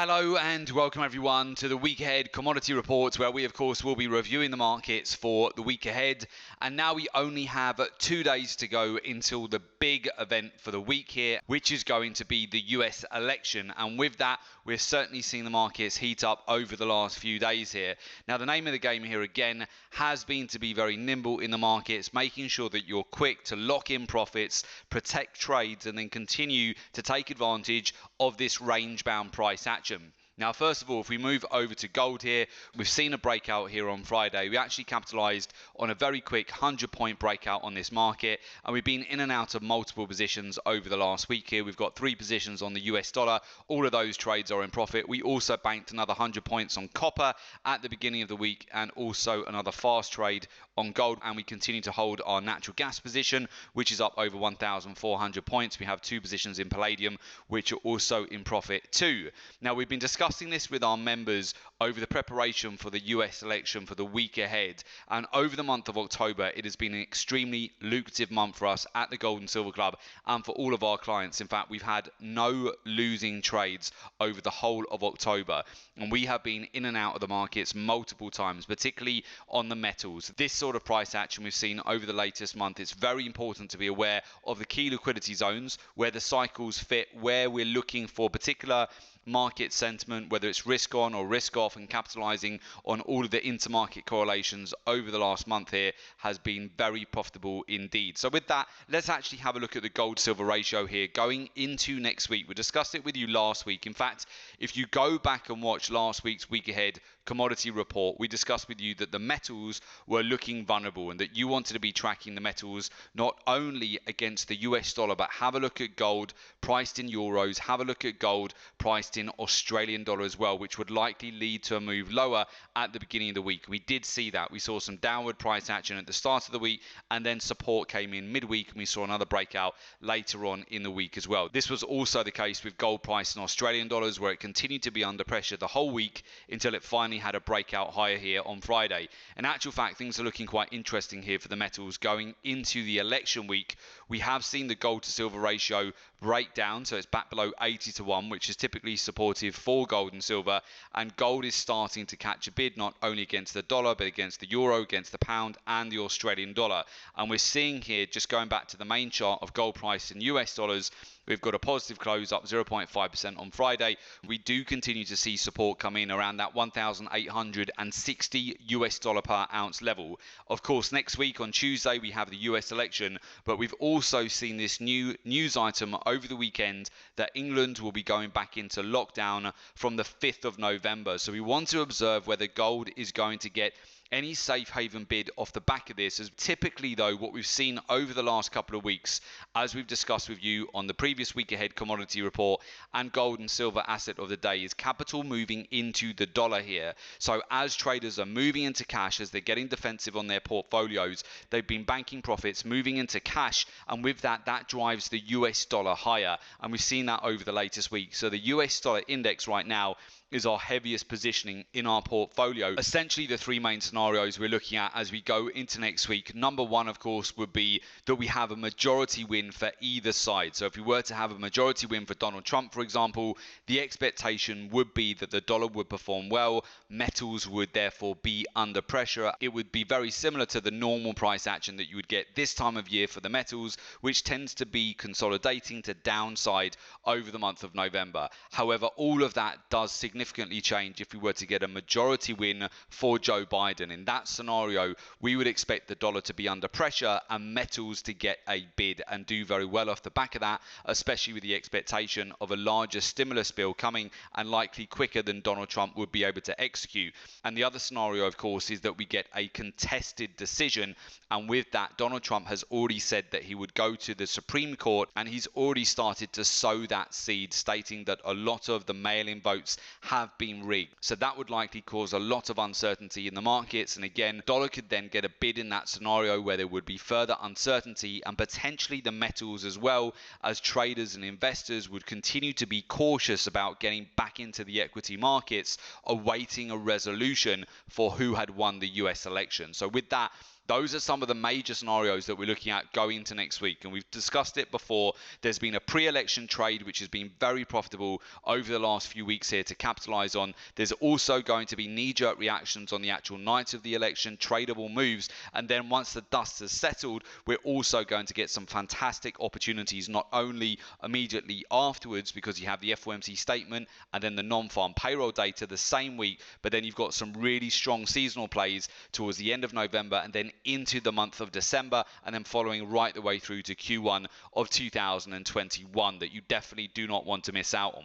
Hello and welcome everyone to the week ahead commodity reports, where we of course will be reviewing the markets for the week ahead. And now we only have 2 days to go until the big event for the week here, which is going to be the US election. And with that, we're certainly seeing the markets heat up over the last few days here. Now, the name of the game here again has been to be very nimble in the markets, making sure that you're quick to lock in profits, protect trades, and then continue to take advantage of this range-bound price action. Now, first of all, if we move over to gold here, we've seen a breakout here on Friday. We actually capitalized on a very quick 100-point breakout on this market, and we've been in and out of multiple positions over the last week here. We've got 3 positions on the US dollar. All of those trades are in profit. We also banked another 100 points on copper at the beginning of the week, and also another fast trade on gold. And we continue to hold our natural gas position, which is up over 1,400 points. We have 2 positions in palladium, which are also in profit too. Now, we've been discussing this with our members over the preparation for the US election for the week ahead, and over the month of October it has been an extremely lucrative month for us at the Gold and Silver Club and for all of our clients. In fact, we've had no losing trades over the whole of October, and we have been in and out of the markets multiple times, particularly on the metals. This sort of price action we've seen over the latest month, it's very important to be aware of the key liquidity zones, where the cycles fit, where we're looking for particular market sentiment, whether it's risk on or risk off, and capitalizing on all of the intermarket correlations over the last month here has been very profitable indeed. So with that, let's actually have a look at the gold silver ratio here going into next week. We discussed it with you last week. In fact, if you go back and watch last week's week ahead commodity report, we discussed with you that the metals were looking vulnerable and that you wanted to be tracking the metals not only against the US dollar, but have a look at gold priced in euros, have a look at gold priced in Australian dollar as well, which would likely lead to a move lower at the beginning of the week. We did see that. We saw some downward price action at the start of the week, and then support came in midweek, and we saw another breakout later on in the week as well. This was also the case with gold price in Australian dollars, where it continued to be under pressure the whole week until it finally had a breakout higher here on Friday. In actual fact, things are looking quite interesting here for the metals going into the election week. We have seen the gold to silver ratio break down, so it's back below 80-1, which is typically supportive for gold and silver, and gold is starting to catch a bid not only against the dollar but against the euro, against the pound and the Australian dollar. And we're seeing here, just going back to the main chart of gold price in US dollars, we've got a positive close, up 0.5% on Friday. We do continue to see support come in around that 1,860 US dollar per ounce level. Of course, next week on Tuesday we have the US election, but we've also seen this new news item over the weekend that England will be going back into lockdown from the 5th of November. So we want to observe whether gold is going to get any safe haven bid off the back of this. As typically though, what we've seen over the last couple of weeks, as we've discussed with you on the previous week ahead commodity report and gold and silver asset of the day, is capital moving into the dollar here. So as traders are moving into cash, as they're getting defensive on their portfolios, they've been banking profits, moving into cash, and with that, that drives the US dollar higher. And we've seen that over the latest week. So the US dollar index right now is our heaviest positioning in our portfolio. Essentially, the 3 main scenarios we're looking at as we go into next week. Number 1, of course, would be that we have a majority win for either side. So if we were to have a majority win for Donald Trump, for example, the expectation would be that the dollar would perform well, metals would therefore be under pressure. It would be very similar to the normal price action that you would get this time of year for the metals, which tends to be consolidating to downside over the month of November. However, all of that does significantly change if we were to get a majority win for Joe Biden. In that scenario, we would expect the dollar to be under pressure and metals to get a bid and do very well off the back of that, especially with the expectation of a larger stimulus bill coming and likely quicker than Donald Trump would be able to execute. And the other scenario, of course, is that we get a contested decision, and with that, Donald Trump has already said that he would go to the Supreme Court, and he's already started to sow that seed, stating that a lot of the mail-in votes have been rigged. So that would likely cause a lot of uncertainty in the markets, and again, dollar could then get a bid in that scenario where there would be further uncertainty, and potentially the metals as well, as traders and investors would continue to be cautious about getting back into the equity markets, awaiting a resolution for who had won the US election. So with that, Those are some of the major scenarios that we're looking at going into next week. And we've discussed it before. There's been a pre-election trade which has been very profitable over the last few weeks here to capitalize on. There's also going to be knee-jerk reactions on the actual night of the election, tradable moves. And then once the dust has settled, we're also going to get some fantastic opportunities, not only immediately afterwards because you have the FOMC statement and then the non-farm payroll data the same week, but then you've got some really strong seasonal plays towards the end of November and then into the month of December, and then following right the way through to Q1 of 2021 that you definitely do not want to miss out on.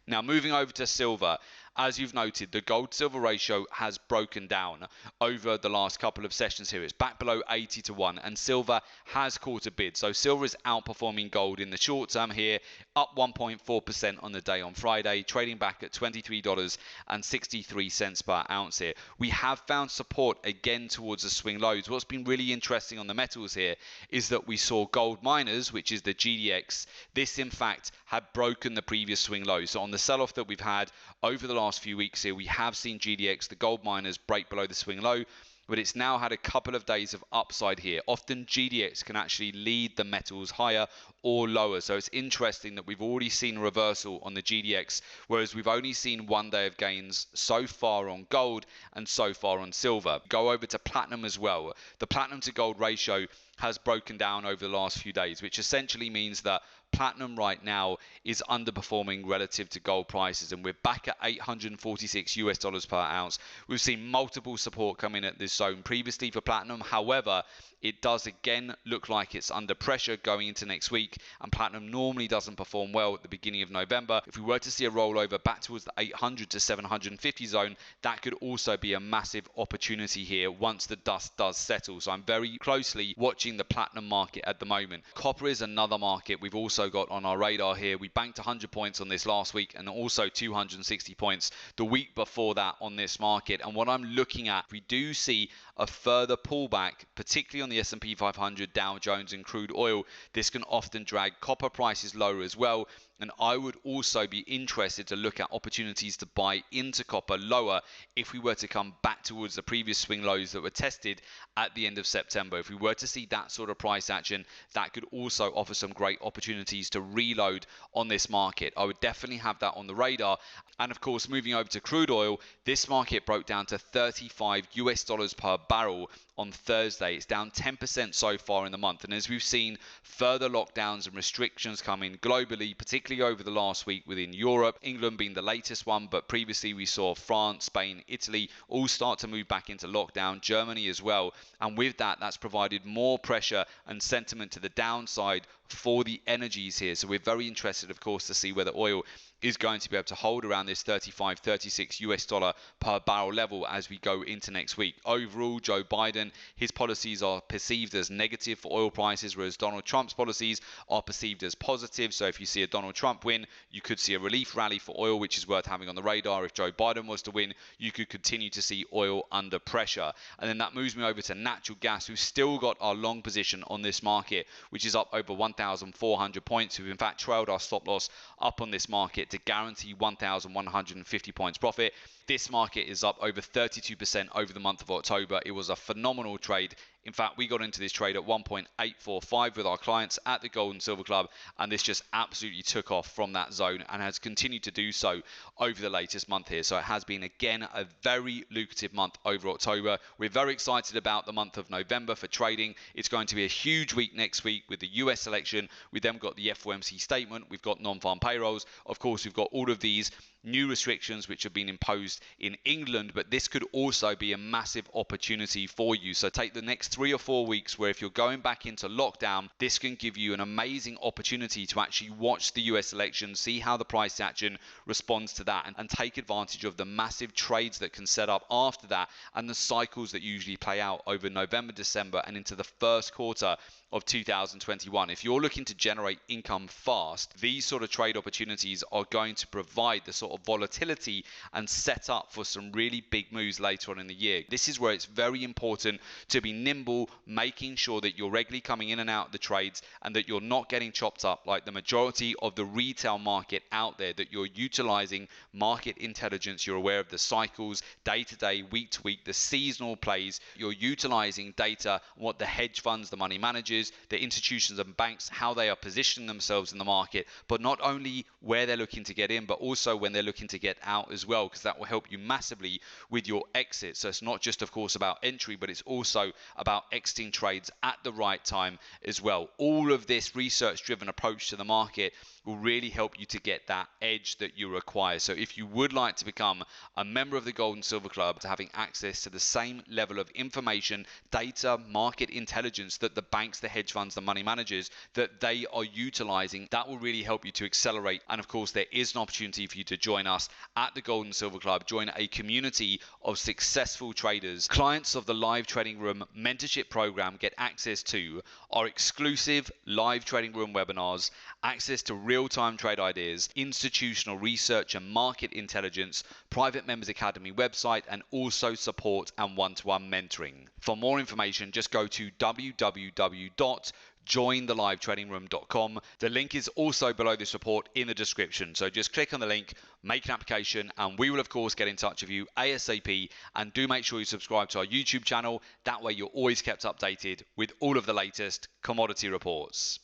Now, moving over to silver. As you've noted, the gold-silver ratio has broken down over the last couple of sessions here. It's back below 80 to 1, and silver has caught a bid. So silver is outperforming gold in the short term here, up 1.4% on the day on Friday, trading back at $23.63 per ounce here. We have found support again towards the swing lows. What's been really interesting on the metals here is that we saw gold miners, which is the GDX, this in fact had broken the previous swing lows. So on the sell-off that we've had over the last few weeks here, we have seen GDX, the gold miners, break below the swing low, but it's now had a couple of days of upside here. Often GDX can actually lead the metals higher or lower. So it's interesting that we've already seen a reversal on the GDX, whereas we've only seen 1 day of gains so far on gold and so far on silver. Go over to platinum as well. The platinum to gold ratio has broken down over the last few days, which essentially means that platinum right now is underperforming relative to gold prices, and we're back at $846 per ounce. We've seen multiple support come in at this zone previously for platinum. However, it does again look like it's under pressure going into next week, and platinum normally doesn't perform well at the beginning of November. If we were to see a rollover back towards the 800 to 750 zone, that could also be a massive opportunity here once the dust does settle. So I'm very closely watching the platinum market at the moment. Copper is another market we've also got on our radar here. We banked 100 points on this last week and also 260 points the week before that on this market. And what I'm looking at, we do see a further pullback, particularly on the S&P 500, Dow Jones and crude oil. This can often drag copper prices lower as well. And I would also be interested to look at opportunities to buy into copper lower if we were to come back towards the previous swing lows that were tested at the end of September. If we were to see that sort of price action, that could also offer some great opportunities to reload on this market. I would definitely have that on the radar. And of course, moving over to crude oil, this market broke down to $35 per barrel on Thursday. It's down 10% so far in the month. And as we've seen further lockdowns and restrictions come in globally, particularly over the last week within Europe, England being the latest one, but previously we saw France, Spain, Italy all start to move back into lockdown, Germany as well. And with that, that's provided more pressure and sentiment to the downside for the energies here. So we're very interested, of course, to see whether oil is going to be able to hold around this $35-36 per barrel level as we go into next week. Overall, Joe Biden, his policies are perceived as negative for oil prices, whereas Donald Trump's policies are perceived as positive. So if you see a Donald Trump win, you could see a relief rally for oil, which is worth having on the radar. If Joe Biden was to win, you could continue to see oil under pressure. And then that moves me over to natural gas. We've still got our long position on this market, which is up over 1,400 points. We've in fact trailed our stop loss up on this market to guarantee 1,150 points profit. This market is up over 32% over the month of October. It was a phenomenal trade. In fact, we got into this trade at 1.845 with our clients at the Gold and Silver Club, and this just absolutely took off from that zone and has continued to do so over the latest month here. So it has been, again, a very lucrative month over October. We're very excited about the month of November for trading. It's going to be a huge week next week with the US election. We've then got the FOMC statement. We've got non-farm payrolls. Of course, we've got all of these new restrictions which have been imposed in England, but this could also be a massive opportunity for you. So take the next 3 or 4 weeks where if you're going back into lockdown, this can give you an amazing opportunity to actually watch the US election, see how the price action responds to that, and take advantage of the massive trades that can set up after that and the cycles that usually play out over November, December and into the first quarter of 2021. If you're looking to generate income fast, these sort of trade opportunities are going to provide the sort sort of volatility and set up for some really big moves later on in the year. This is where it's very important to be nimble, making sure that you're regularly coming in and out of the trades and that you're not getting chopped up like the majority of the retail market out there, that you're utilizing market intelligence, you're aware of the cycles, day to day, week to week, the seasonal plays, you're utilizing data, what the hedge funds, the money managers, the institutions and banks, how they are positioning themselves in the market, but not only where they're looking to get in, but also when they're looking to get out as well, because that will help you massively with your exit. So it's not just, of course, about entry, but it's also about exiting trades at the right time as well. All of this research-driven approach to the market will really help you to get that edge that you require. So if you would like to become a member of the Gold and Silver Club, to having access to the same level of information, data, market intelligence that the banks, the hedge funds, the money managers, that they are utilizing, that will really help you to accelerate. And of course, there is an opportunity for you to join us at the Gold and Silver Club, join a community of successful traders. Clients of the Live Trading Room mentorship program get access to our exclusive live trading room webinars, access to real-time trade ideas, institutional research and market intelligence, private members academy website, and also support and one-to-one mentoring. For more information, just go to www.jointhelivetradingroom.com. The link is also below this report in the description. So just click on the link, make an application, and we will of course get in touch with you ASAP. And do make sure you subscribe to our YouTube channel. That way you're always kept updated with all of the latest commodity reports.